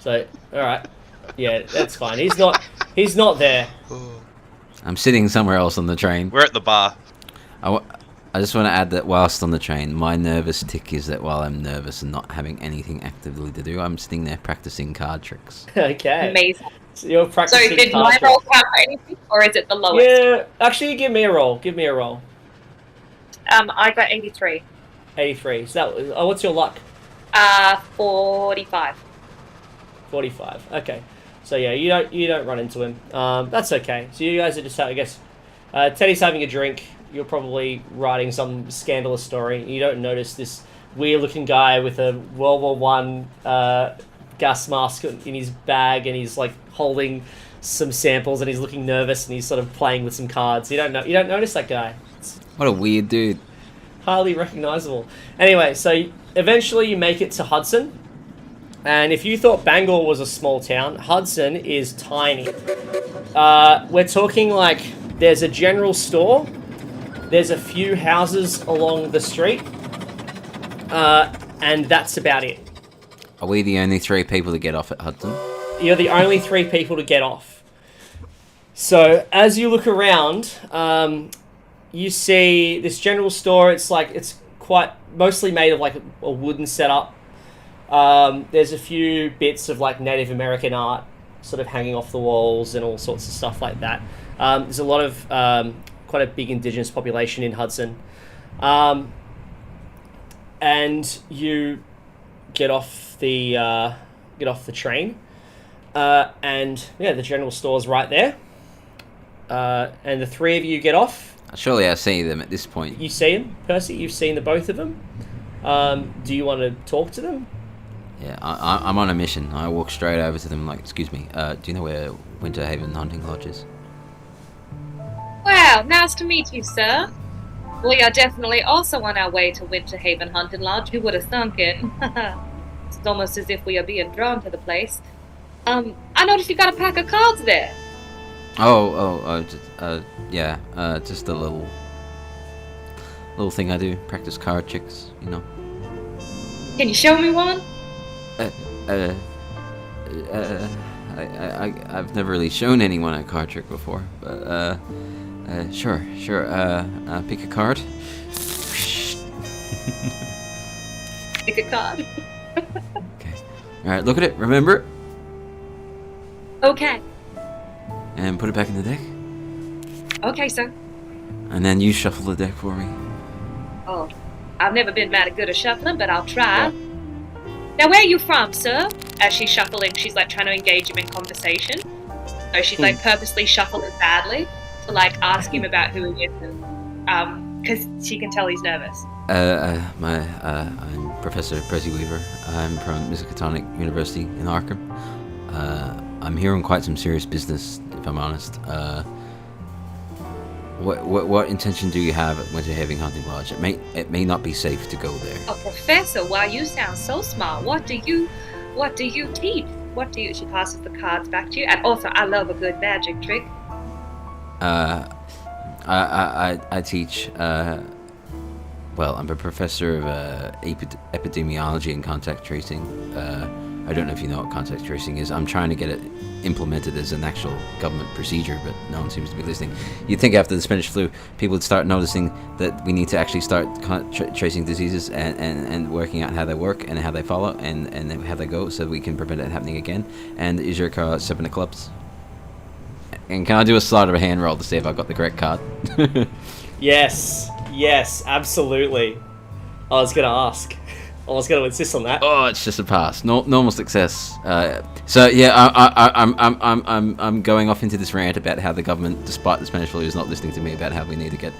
So, all right, yeah, that's fine. He's not there. I'm sitting somewhere else on the train. We're at the bar. I just want to add that whilst on the train, my nervous tick is that while I'm nervous and not having anything actively to do, I'm sitting there practicing card tricks. Okay. Amazing. So you're practicing. So did my roll count for anything, or is it the lowest? Yeah, actually, give me a roll. Give me a roll. I got 83. 83. So that. What's your luck? 45. 45. Okay. So yeah, you don't run into him. That's okay. So you guys are just, I guess, Teddy's having a drink. You're probably writing some scandalous story. You don't notice this weird-looking guy with a World War One gas mask in his bag, and he's like holding some samples, and he's looking nervous, and he's sort of playing with some cards. You don't notice that guy. It's What a weird dude. hardly recognizable. Anyway, so eventually you make it to Hudson. And if you thought Bangor was a small town, Hudson is tiny. We're talking like there's a general store, there's a few houses along the street, and that's about it. Are we the only 3 people to get off at Hudson? You're the only 3 people to get off. So as you look around, you see this general store. It's quite mostly made of like a wooden setup. There's a few bits of like Native American art sort of hanging off the walls and all sorts of stuff like that. There's a lot of quite a big indigenous population in Hudson. And you get off the train, and yeah, the general store's right there. And the 3 of you get off. Surely I see them at this point. You see them, Percy. You've seen the both of them. Do you want to talk to them? Yeah, I'm on a mission. I walk straight over to them like, excuse me, do you know where Winter Haven Hunting Lodge is? Well, nice to meet you, sir. We are definitely also on our way to Winter Haven Hunting Lodge. Who would have thunk it? It's almost as if we are being drawn to the place. I noticed you got a pack of cards there. Just a little thing I do. Practice card tricks, you know. Can you show me one? I've never really shown anyone a card trick before, but sure. Pick a card. Pick a card. Okay. All right, look at it. Remember it, Okay. and put it back in the deck. Okay, sir. And then you shuffle the deck for me. Oh, I've never been mad good at shuffling, but I'll try. Now, where are you from, sir? As she's shuffling, she's like trying to engage him in conversation. So she's like purposely shuffling badly to like ask him about who he is, because she can tell he's nervous. I'm Professor Percy Weaver. I'm from Miskatonic University in Arkham. I'm here on quite some serious business, if I'm honest. What intention do you have at Winter Haven Hunting Lodge? It may not be safe to go there. Oh, Professor, why you sound so smart. What do you teach? She passes the cards back to you. And also, I love a good magic trick. I teach. I'm a professor of epidemiology and contact tracing. I don't know if you know what contact tracing is. I'm trying to get it implemented as an actual government procedure, but no one seems to be listening. You'd think after the Spanish flu, people would start noticing that we need to actually start tracing diseases and working out how they work and how they follow and how they go, so we can prevent it happening again. And is your card 7 of clubs? And can I do a sleight of a hand roll to see if I've got the correct card? Yes, absolutely. I was going to ask. I was going to insist on that. Oh, it's just a pass. Normal success. So yeah, I'm going off into this rant about how the government, despite the Spanish flu, is not listening to me about how we need to get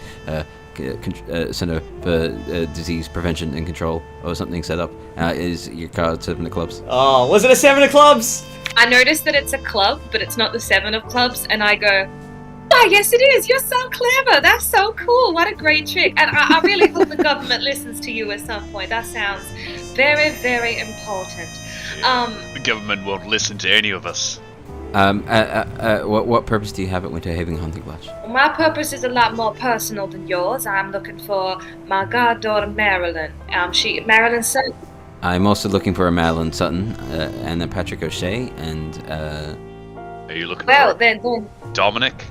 Center for Disease Prevention and Control or something set up. Is your card 7 of clubs? Oh, was it a 7 of clubs? I noticed that it's a club, but it's not the 7 of clubs, and I go, oh, yes it is, you're so clever, that's so cool, what a great trick. And I really hope the government listens to you at some point. That sounds very, very important. The government won't listen to any of us. What purpose do you have at Winter Haven Hunting Lodge? My purpose is a lot more personal than yours. I'm looking for my goddaughter Marilyn. Marilyn Sutton. I'm also looking for a Madeline Sutton and a Patrick O'Shea and. Are you looking Well, for then Dominic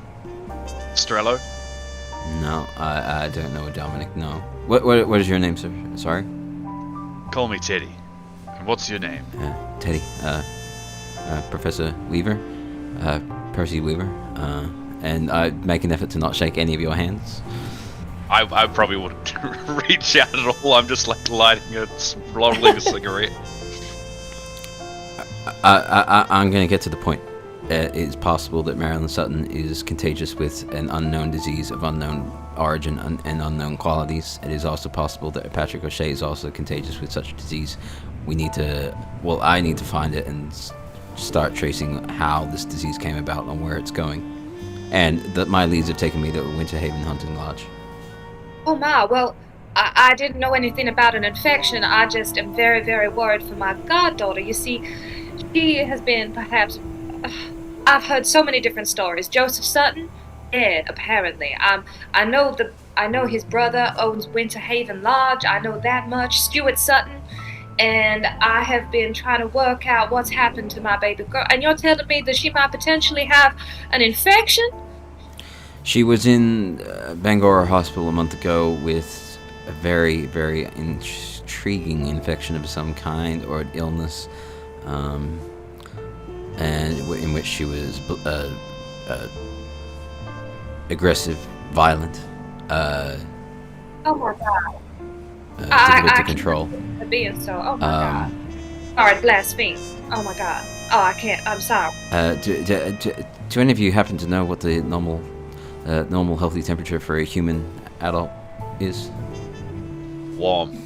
Strello? No, I don't know Dominic. No. What is your name, sir? Sorry. Call me Teddy. And what's your name? Teddy. Professor Weaver. Percy Weaver. And I make an effort to not shake any of your hands. I probably wouldn't reach out at all. I'm just like rolling a cigarette. I'm going to get to the point. It's possible that Marilyn Sutton is contagious with an unknown disease of unknown origin and unknown qualities. It is also possible that Patrick O'Shea is also contagious with such a disease. I need to find it and start tracing how this disease came about and where it's going. And that my leads have taken me to Winter Haven Hunting Lodge. Oh my, well, I didn't know anything about an infection. I just am very, very worried for my goddaughter. You see, she has been perhaps... I've heard so many different stories. Joseph Sutton, dead, apparently. I know his brother owns Winter Haven Lodge. I know that much. Stuart Sutton. And I have been trying to work out what's happened to my baby girl. And you're telling me that she might potentially have an infection? She was in Bangor Hospital a month ago with a very, very intriguing infection of some kind or illness, and in which she was aggressive, violent, oh my God. difficult to control. Being so, oh my God. Sorry, blaspheme. Oh my God. Oh, I can't. I'm sorry. Do any of you happen to know what the normal healthy temperature for a human adult is? Warm.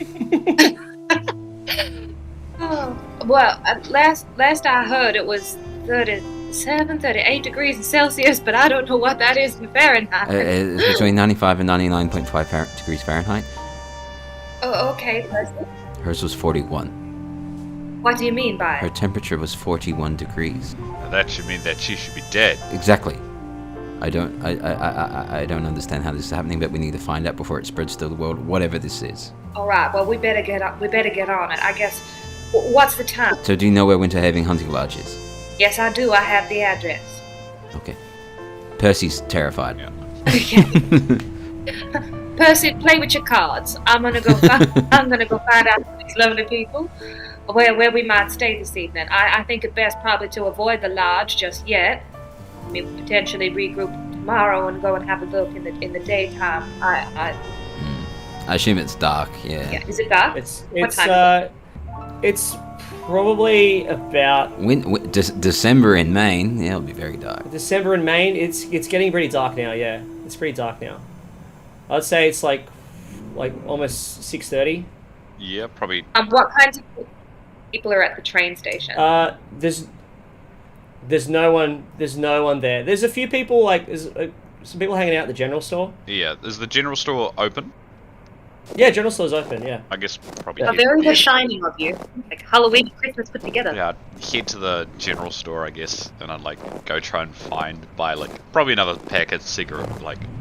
Oh, well, last I heard it was 37, 38 degrees in Celsius, but I don't know what that is in Fahrenheit. It's between 95 and 99.5 degrees Fahrenheit. Oh, okay. Leslie. Hers was 41. What do you mean by Her it? temperature was 41 degrees. Now that should mean that she should be dead. Exactly. I don't understand how this is happening, but we need to find out before it spreads to the world, whatever this is. All right. Well, we better get on it. I guess. What's the time? So do you know where Winter Haven Hunting Lodge is? Yes, I do. I have the address. Okay. Percy's terrified. Yeah. Percy, play with your cards. I'm gonna go find out from these lovely people where we might stay this evening. I think it best probably to avoid the lodge just yet. I mean, potentially regroup tomorrow and go and have a look in the daytime. I assume it's dark. Yeah. Is it dark? What time? It's probably about December in Maine. Yeah, it'll be very dark. December in Maine. It's getting pretty dark now. Yeah, it's pretty dark now. I'd say it's like almost 6:30. Yeah, probably. What kinds of people are at the train station? There's no one there. There's a few people, there's some people hanging out at the general store. Yeah, is the general store open? Yeah, general store's open. Yeah. I guess probably. A very The Shining of you, like Halloween, Christmas put together. Yeah, I'd head to the general store, I guess, and I'd go try and buy probably another packet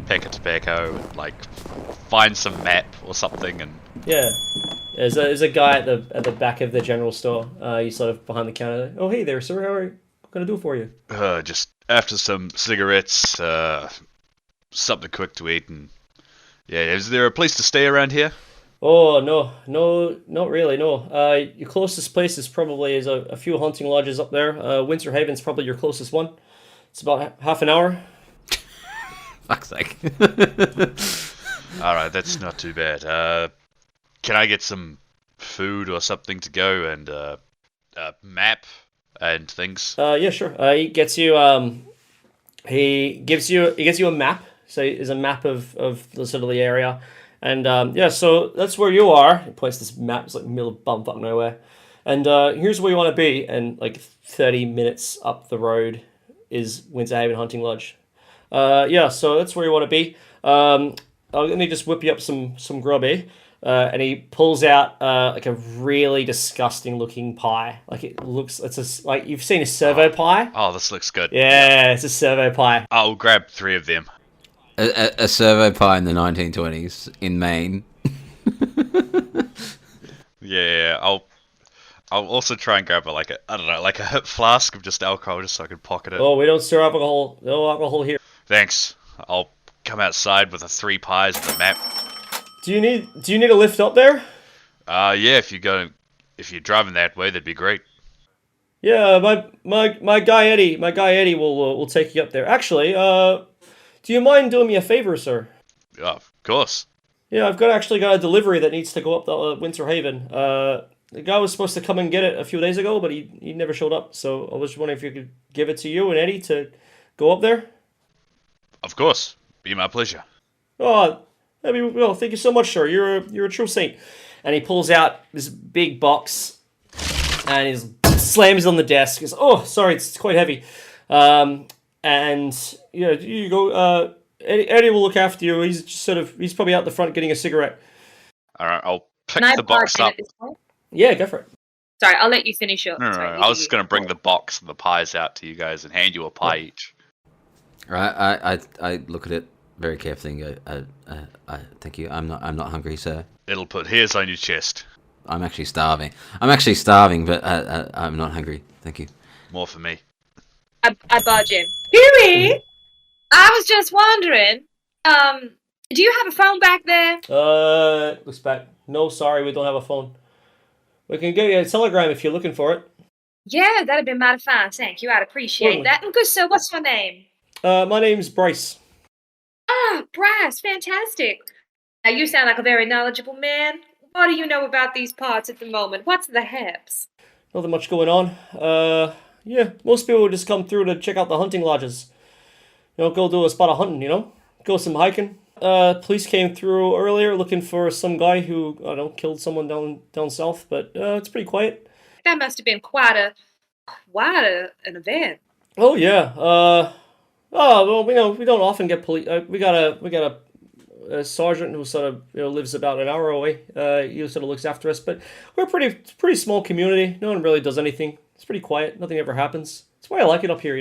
packet tobacco, and find some map or something, and Yeah. There's a guy at the back of the general store. He's sort of behind the counter. Oh, hey there, sir. What can I do for you? just after some cigarettes, something quick to eat, and yeah, is there a place to stay around here? Oh, no, not really, no. Your closest place is probably a few hunting lodges up there. Winter Haven's probably your closest one. It's about half an hour. Fuck's sake. Alright, that's not too bad. Can I get some food or something to go, and a map and things? Yeah, sure. He gives you a map. So it's a map of the sort of the area. And yeah, so that's where you are. He points this map. It's middle of bumfuck nowhere. And here's where you want to be. And 30 minutes up the road is Winter Haven Hunting Lodge. Yeah, so that's where you want to be. Let me just whip you up some grub, eh? And he pulls out a really disgusting looking pie. You've seen a servo pie? Oh, this looks good. Yeah, it's a servo pie. I'll grab 3 of them. A servo pie in the 1920s in Maine. Yeah, I'll also try and grab a flask of just alcohol, just so I can pocket it. Oh, we don't serve alcohol. No alcohol here. Thanks. I'll come outside with the 3 pies and the map. Do you need a lift up there? Yeah, if you're driving that way, that'd be great. Yeah, my guy Eddie will take you up there. Actually, do you mind doing me a favor, sir? Yeah, of course. Yeah, I've actually got a delivery that needs to go up the Winter Haven. The guy was supposed to come and get it a few days ago, but he never showed up. So I was wondering if you could give it to you and Eddie to go up there. Of course, be my pleasure. Oh, well, thank you so much, sir. You're a true saint. And he pulls out this big box, and he slams it on the desk. He goes, "Oh, sorry, it's quite heavy." And yeah, you go. Eddie will look after you. He's probably out the front getting a cigarette. All right, I'll pick Can I the box barge in up. at this point? Yeah, go for it. Sorry, I'll let you finish up. No, Sorry, I was just going to bring the box and the pies out to you guys and hand you a pie each. Right, I look at it very carefully and go, thank you. I'm not hungry, sir. It'll put hairs on your chest. I'm actually starving, but I'm not hungry. Thank you. More for me. I barge in. Huey, I was just wondering, do you have a phone back there? Looks back. No, sorry, we don't have a phone. We can get you a telegram if you're looking for it. Yeah, that'd be mighty fine. Thank you. I'd appreciate Certainly. that. And good sir, what's your name? My name's Bryce. Ah, Bryce, fantastic. Now you sound like a very knowledgeable man. What do you know about these parts at the moment? What's the haps? Nothing much going on. Yeah, most people would just come through to check out the hunting lodges. Go do a spot of hunting, go some hiking. Police came through earlier looking for some guy who, killed someone down south, but it's pretty quiet. That must have been quite an event. Oh yeah. Well, we don't often get police. We got a sergeant who sort of lives about an hour away. He sort of looks after us, but we're a pretty small community. No one really does anything. It's pretty quiet. Nothing ever happens. That's why I like it up here.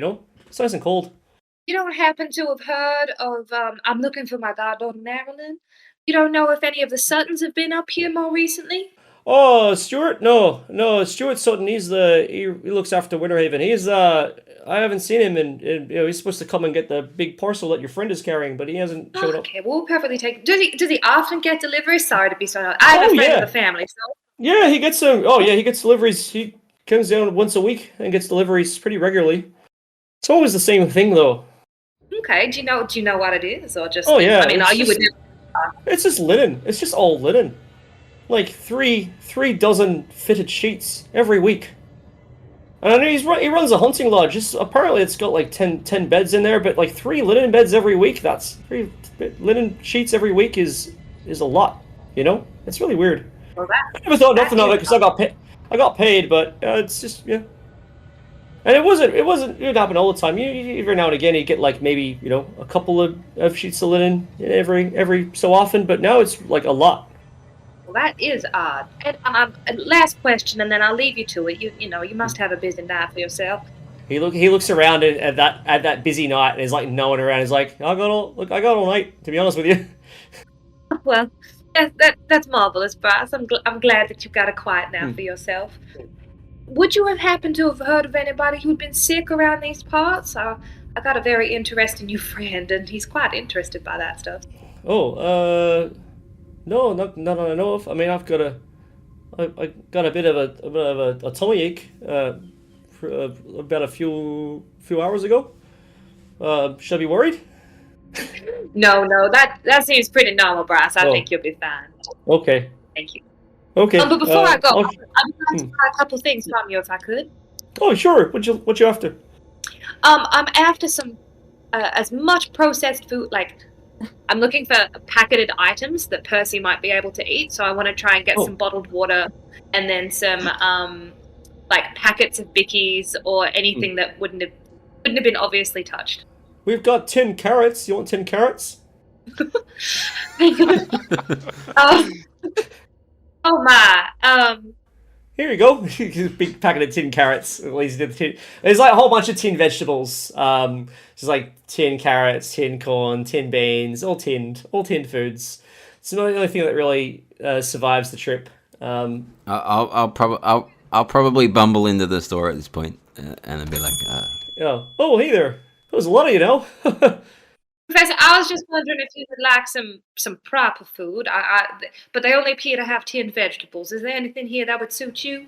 It's nice and cold. You don't happen to have heard of, I'm looking for my goddaughter Marilyn. You don't know if any of the Suttons have been up here more recently? Oh, Stuart? No, Stuart Sutton. He looks after Winter Haven. I haven't seen him, and he's supposed to come and get the big parcel that your friend is carrying, but he hasn't showed up. Okay, well, we'll perfectly take. Does he often get deliveries? Sorry to be so. I have a friend of the family, so. Yeah, he gets some. Oh yeah, he gets deliveries. He comes down once a week and gets deliveries pretty regularly. It's always the same thing though. Okay, do you know what it is, or just? Oh yeah, I mean, it's just linen. It's just all linen. Like three dozen fitted sheets every week. And I know he runs a hunting lodge. Apparently it's got like 10 beds in there, but like 3 linen beds every week. That's 3 linen sheets every week is a lot. It's really weird. Well, I never thought nothing of it because I got paid, but it's just yeah. And it would happen all the time. You every now and again you get like maybe a couple of sheets of linen every so often, but now it's like a lot. Well, that is odd. And last question, and then I'll leave you to it. You must have a busy night for yourself. He looks around at that busy night, and there's like no one around. He's like, I got all night, to be honest with you. Well, that's marvelous, Bryce. I'm glad that you've got a quiet now for yourself. Would you have happened to have heard of anybody who'd been sick around these parts? I got a very interesting new friend, and he's quite interested by that stuff. Oh, no, not that I know of. I mean, I got a bit of a tummy ache about a few hours ago. Should I be worried? No, that seems pretty normal, Bryce. I think you'll be fine. Okay. Thank you. Okay. But before I go, I'd like to try a couple things from you, if I could. Oh, sure. What you after? I'm after some as much processed food. Like, I'm looking for packeted items that Percy might be able to eat. So I want to try and get some bottled water, and then some like packets of bickies or anything that wouldn't have been obviously touched. We've got 10 carrots. You want 10 carrots? Oh my. Here you go. Big packet of tin carrots. At least there's like a whole bunch of tin vegetables. Just like tin carrots, tin corn, tin beans, all tinned foods. It's not the only thing that really survives the trip. I'll probably bumble into the store at this point and then be like, Oh, hey there. There's a lot of Professor, I was just wondering if you would like some proper food. But they only appear to have tinned vegetables. Is there anything here that would suit you?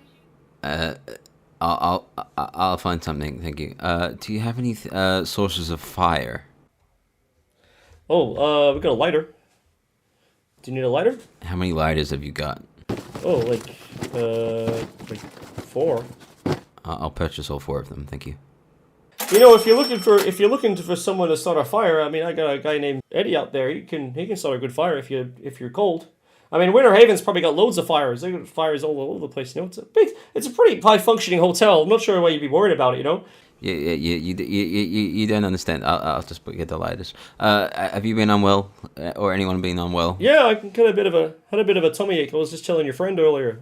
I'll find something. Thank you. Do you have any sources of fire? Oh, we got a lighter. Do you need a lighter? How many lighters have you got? Oh, like 4. I'll purchase all 4 of them. Thank you. You know, if you're looking for someone to start a fire, I mean, I got a guy named Eddie out there. He can start a good fire if you're cold. I mean, Winter Haven's probably got loads of fires. They got fires all over the place. You know, it's a pretty high functioning hotel. I'm not sure why you'd be worried about it. You know. Yeah, you don't understand. I'll just get the lighters. Have you been unwell, or anyone been unwell? Yeah, I had a bit of a tummy ache. I was just telling your friend earlier.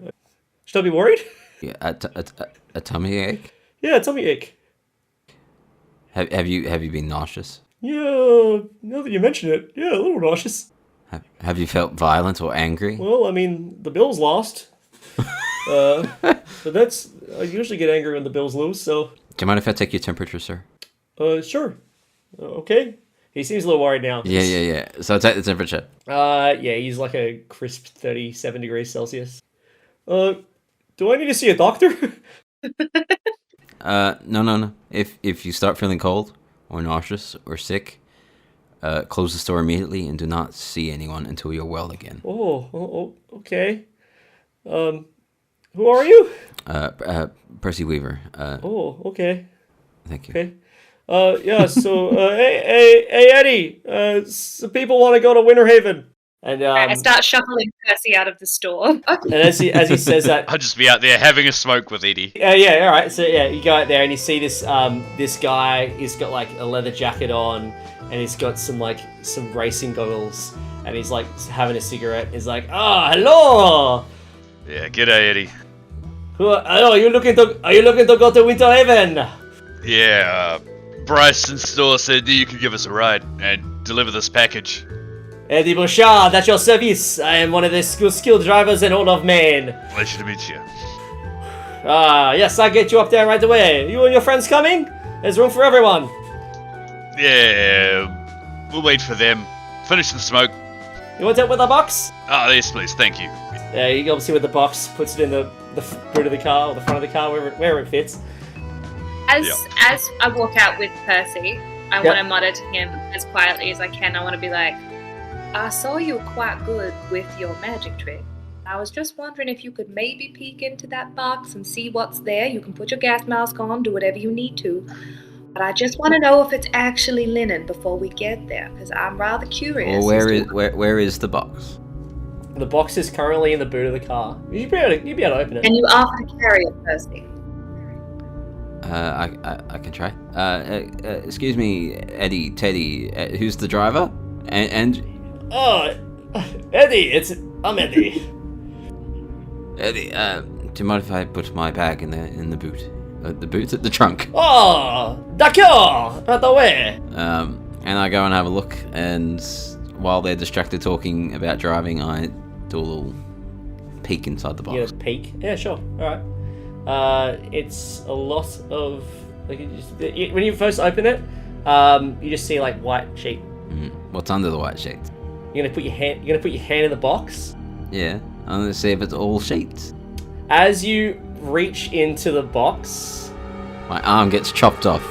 Should I be worried? Yeah, a tummy ache. Yeah, a tummy ache. Have you been nauseous? Yeah, now that you mention it, yeah, a little nauseous. Have you felt violent or angry? Well, I mean, the Bills lost. But I usually get angry when the Bills lose, so... Do you mind if I take your temperature, sir? Sure. Okay. He seems a little worried now. Yeah. So I'll take the temperature. Yeah, he's like a crisp 37 degrees Celsius. Do I need to see a doctor? No. If you start feeling cold, or nauseous, or sick, close the store immediately and do not see anyone until you're well again. Oh, okay. Who are you? Percy Weaver. Okay. Thank you. Okay. Yeah, so, hey, Eddie, some people want to go to Winter Haven. And I start shuffling Percy out of the store. And as he says that, I'll just be out there having a smoke with Eddie. yeah, all right. So yeah, you go out there and you see this guy. He's got like a leather jacket on, and he's got some racing goggles, and he's like having a cigarette. He's like, hello. Yeah, g'day, Eddie. Are you looking to go to Winter Haven? Yeah, Bryson's store said that you could give us a ride and deliver this package. Eddie Bouchard, at your service. I am one of the skilled drivers in all of Maine. Pleasure to meet you. Yes, I'll get you up there right away. You and your friends coming? There's room for everyone. Yeah, we'll wait for them. Finish the smoke. You want it with a box? Yes, please, thank you. Yeah, you go see with the box, puts it in the boot of the car, or the front of the car, wherever it fits. As I walk out with Percy, I want to mutter to him as quietly as I can. I want to be like, I saw you quite good with your magic trick. I was just wondering if you could maybe peek into that box and see what's there. You can put your gas mask on, do whatever you need to. But I just want to know if it's actually linen before we get there, because I'm rather curious. Well, where is the box? The box is currently in the boot of the car. You'd be able to open it. And you offer to carry it, Percy. I can try. Excuse me, Eddie, Teddy. Who's the driver? And Eddie. I'm Eddie. Eddie, do you mind if I put my bag in the boot? The trunk. Oh, d'accord, right away. And I go and have a look, and while they're distracted talking about driving, I do a little peek inside the box. You just peek? Yeah, sure. All right. It's a lot of when you first open it, you just see like white sheet. What's under the white sheet? You're gonna put your hand in the box. Yeah, I'm gonna see if it's all sheets. As you reach into the box, my arm gets chopped off.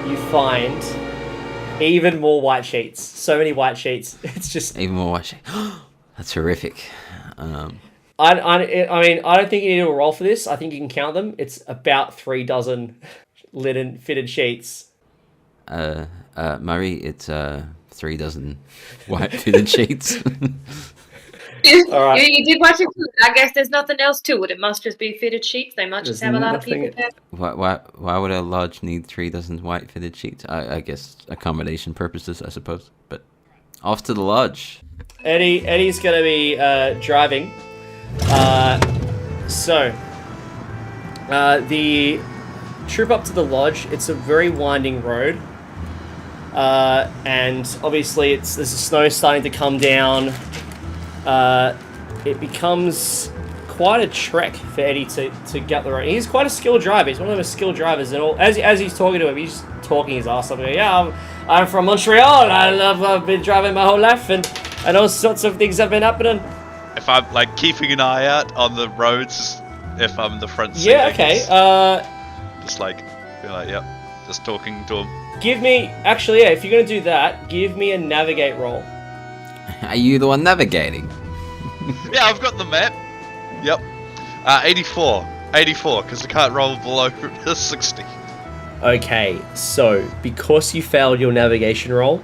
You find even more white sheets. So many white sheets. It's just even more white sheets. That's horrific. I mean, I don't think you need to roll for this. I think you can count them. It's about 3 dozen linen fitted sheets. Murray, it's 3 dozen white fitted sheets. All right. You did watch it. I guess there's nothing else to it. It must just be fitted sheets. They must just have a lot of people there. Why would a lodge need 3 dozen white fitted sheets? I guess accommodation purposes, I suppose. But off to the lodge. Eddie's gonna be driving. The trip up to the lodge. It's a very winding road, and obviously there's a snow starting to come down. It becomes quite a trek for Eddie to get the road. He's quite a skilled driver. He's one of the most skilled drivers, and all as he's talking to him, he's talking his ass off. Yeah, I'm from Montreal. I've been driving my whole life, and all sorts of things have been happening. If I'm like keeping an eye out on the roads, if I'm the front seat, Yeah, okay. just like, be like, yep, just talking to him. Give me, actually, yeah, if you're going to do that, give me a navigate roll. Are you the one navigating? Yeah, I've got the map. Yep. 84, because I can't roll below 60. Okay, so because you failed your navigation roll,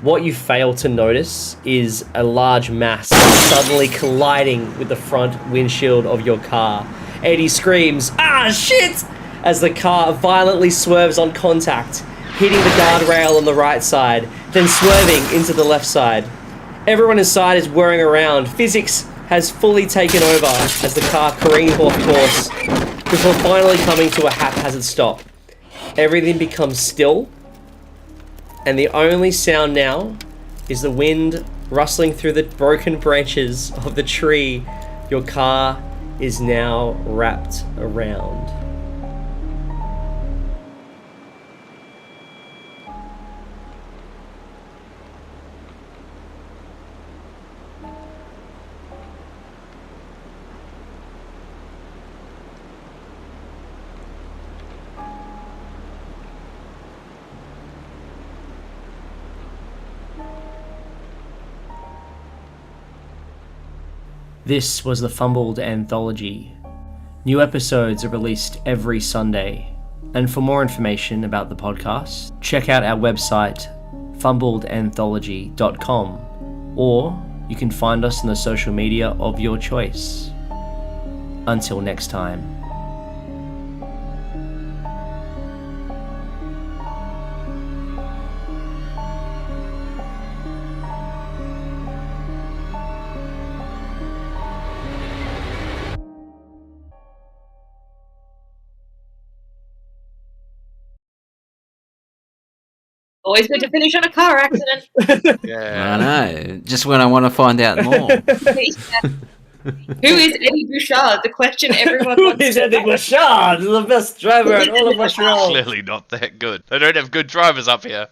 what you fail to notice is a large mass suddenly colliding with the front windshield of your car. Eddie screams, "Ah, shit!" as the car violently swerves on contact, hitting the guardrail on the right side, then swerving into the left side. Everyone inside is whirring around. Physics has fully taken over as the car careens off course before finally coming to a haphazard stop. Everything becomes still, and the only sound now is the wind rustling through the broken branches of the tree your car is now wrapped around. This was the Fumbled Anthology. New episodes are released every Sunday. And for more information about the podcast, check out our website, fumbledanthology.com, or you can find us on the social media of your choice. Until next time. Always good to finish on a car accident. Yeah. I know. Just when I want to find out more. Who is Eddie Bouchard? The question everyone Who wants is to Eddie know. Bouchard? The best driver in all of Montreal. Clearly not that good. They don't have good drivers up here.